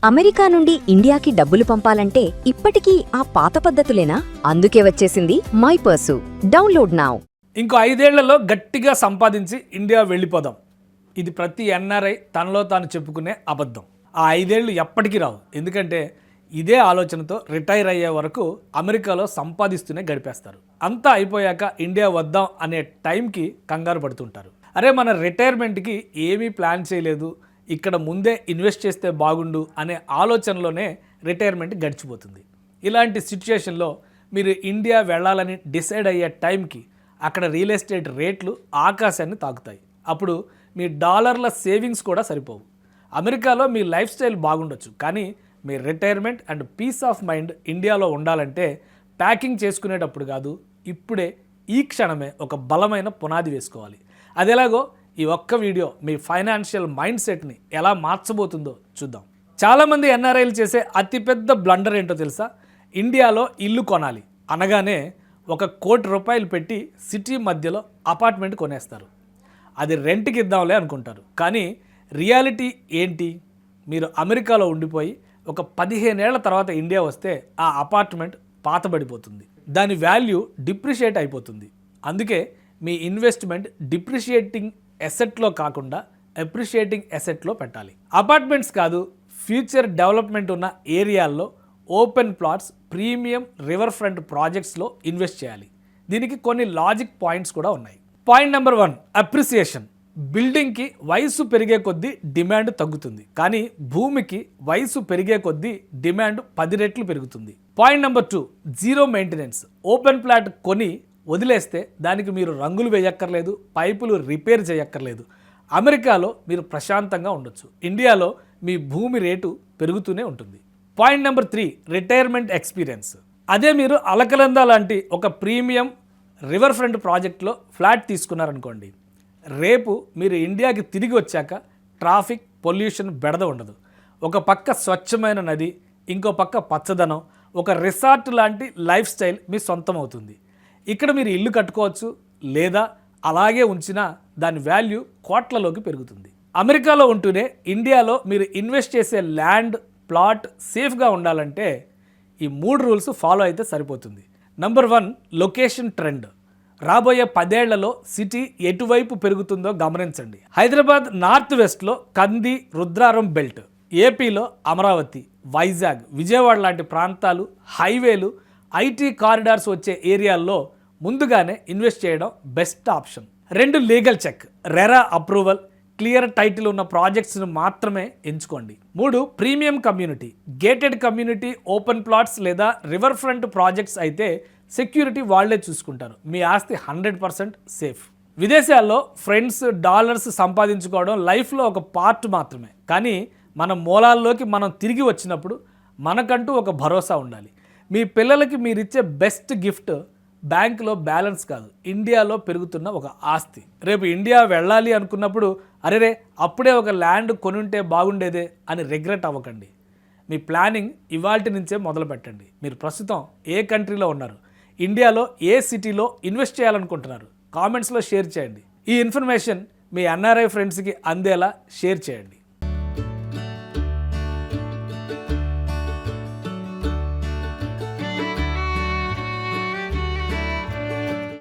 America నుండి ఇండియాకి డబ్బులు పంపాలంటే ఇప్పటికీ ఆ పాత పద్ధతులేనా? అందుకే వచ్చేసింది మై పర్సు. Download now. ఇంకో 5 ఏళ్లలో గట్టిగా సంపాదించి ఇండియా వెళ్ళిపోదాం. ఇది ప్రతి ఎన్ఆర్ఐ తనలో తాను చెప్పుకునే అబద్ధం. ఆ 5 ఏళ్ళు ఎప్పటికీ రావు. ఎందుకంటే ఇదే ఆలోచనతో రిటైర్ అయ్యే వరకు అమెరికాలో సంపాదిస్తూనే గడిపేస్తారు. అంతా అయిపోయాక ఇండియా వద్దాం అనే టైంకి కంగారు పడుతుంటారు. అరే, మన రిటైర్మెంట్కి ఏమీ ప్లాన్ చేయలేదు, ఇక్కడ ముందే ఇన్వెస్ట్ చేస్తే బాగుండు అనే ఆలోచనలోనే రిటైర్మెంట్ గడిచిపోతుంది. ఇలాంటి సిచ్యుయేషన్లో మీరు ఇండియా వెళ్ళాలని డిసైడ్ అయ్యే టైంకి అక్కడ రియల్ ఎస్టేట్ రేట్లు ఆకాశాన్ని తాకుతాయి. అప్పుడు మీ డాలర్ల సేవింగ్స్ కూడా సరిపోవు. అమెరికాలో మీ లైఫ్ స్టైల్ బాగుండొచ్చు, కానీ మీ retirement and peace of mind ఇండియాలో ఉండాలంటే ప్యాకింగ్ చేసుకునేటప్పుడు కాదు, ఇప్పుడే ఈ క్షణమే ఒక బలమైన పునాది వేసుకోవాలి. అదెలాగో ఈ ఒక్క వీడియో మీ ఫైనాన్షియల్ మైండ్ సెట్ని ఎలా మార్చబోతుందో చూద్దాం. చాలామంది ఎన్ఆర్ఐలు చేసే అతిపెద్ద బ్లండర్ ఏంటో తెలుసా? ఇండియాలో ఇల్లు కొనాలి అనగానే ₹1 కోటి పెట్టి సిటీ మధ్యలో అపార్ట్మెంట్ కొనేస్తారు. అది రెంట్కి ఇద్దాంలే అనుకుంటారు. కానీ రియాలిటీ ఏంటి? మీరు అమెరికాలో ఉండిపోయి ఒక 15 ఏళ్ల తర్వాత ఇండియా వస్తే ఆ అపార్ట్మెంట్ పాతబడిపోతుంది, దాని వాల్యూ డిప్రిషియేట్ అయిపోతుంది. అందుకే మీ ఇన్వెస్ట్మెంట్ డిప్రిషియేటింగ్ ఎసెట్లో కాకుండా అప్రిషియేటింగ్ ఎసెట్లో పెట్టాలి. అపార్ట్మెంట్స్ కాదు, ఫ్యూచర్ డెవలప్మెంట్ ఉన్న ఏరియాల్లో open plots, premium river front ప్రాజెక్ట్స్లో ఇన్వెస్ట్ చేయాలి. దీనికి కొన్ని లాజిక్ పాయింట్స్ కూడా ఉన్నాయి. Point number 1, appreciation. బిల్డింగ్కి వయసు పెరిగే కొద్దీ డిమాండ్ తగ్గుతుంది, కానీ భూమికి వయసు పెరిగే కొద్దీ డిమాండ్ 10 రెట్లు పెరుగుతుంది. Point number 2, zero maintenance. Open plot కొని వదిలేస్తే దానికి మీరు రంగులు వేయక్కర్లేదు, పైపులు రిపేర్ చేయక్కర్లేదు. అమెరికాలో మీరు ప్రశాంతంగా ఉండొచ్చు. ఇండియాలో మీ భూమి రేటు పెరుగుతూనే ఉంటుంది. Point number 3, retirement experience. అదే మీరు అలకలంద లాంటి ఒక ప్రీమియం రివర్ ఫ్రంట్ ప్రాజెక్ట్లో ఫ్లాట్ తీసుకున్నారనుకోండి, రేపు మీరు ఇండియాకి తిరిగి వచ్చాక ట్రాఫిక్, పొల్యూషన్ బెడద ఉండదు. ఒక పక్క స్వచ్ఛమైన నది, ఇంకో పక్క పచ్చదనం, ఒక రిసార్ట్ లాంటి లైఫ్ స్టైల్ మీ సొంతం అవుతుంది. ఇక్కడ మీరు ఇల్లు కట్టుకోవచ్చు, లేదా అలాగే ఉంచినా దాని వాల్యూ కోట్లలోకి పెరుగుతుంది. అమెరికాలో ఉంటూనే ఇండియాలో మీరు ఇన్వెస్ట్ చేసే ల్యాండ్, ప్లాట్ సేఫ్గా ఉండాలంటే ఈ 3 రూల్స్ ఫాలో అయితే సరిపోతుంది. Number 1, location trend. రాబోయే 10 ఏళ్లలో సిటీ ఎటువైపు పెరుగుతుందో గమనించండి. హైదరాబాద్ నార్త్ వెస్ట్లో కంది, రుద్రారం బెల్ట్, ఏపీలో అమరావతి, వైజాగ్, విజయవాడ లాంటి ప్రాంతాలు, హైవేలు, ఐటీ కారిడార్స్ వచ్చే ఏరియాల్లో ముందుగానే ఇన్వెస్ట్ చేయడం best option. 2, legal check. RERA approval, clear title ఉన్న ప్రాజెక్ట్స్ను మాత్రమే ఎంచుకోండి. 3, premium community. Gated community, open plots లేదా రివర్ ఫ్రంట్ ప్రాజెక్ట్స్ అయితే సెక్యూరిటీ వాళ్లే చూసుకుంటారు. మీ ఆస్తి 100% సేఫ్. విదేశాల్లో ఫ్రెండ్స్, డాలర్స్ సంపాదించుకోవడం లైఫ్లో ఒక పార్ట్ మాత్రమే, కానీ మన మూలాల్లోకి మనం తిరిగి వచ్చినప్పుడు మనకంటూ ఒక భరోసా ఉండాలి. మీ పిల్లలకి మీరిచ్చే బెస్ట్ గిఫ్ట్ బ్యాంకులో బ్యాలెన్స్ కాదు, ఇండియాలో పెరుగుతున్న ఒక ఆస్తి. రేపు ఇండియా వెళ్ళాలి అనుకున్నప్పుడు అరేరే అప్పుడే ఒక ల్యాండ్ కొనుంటే బాగుండేదే అని రిగ్రెట్ అవ్వకండి. మీ ప్లానింగ్ ఇవాల్టి నుంచే మొదలు పెట్టండి. మీరు ప్రస్తుతం ఏ కంట్రీలో ఉన్నారు, ఇండియాలో ఏ సిటీలో ఇన్వెస్ట్ చేయాలనుకుంటున్నారు, కామెంట్స్లో షేర్ చేయండి. ఈ ఇన్ఫర్మేషన్ మీ ఎన్ఆర్ఐ ఫ్రెండ్స్కి అందేలా షేర్ చేయండి.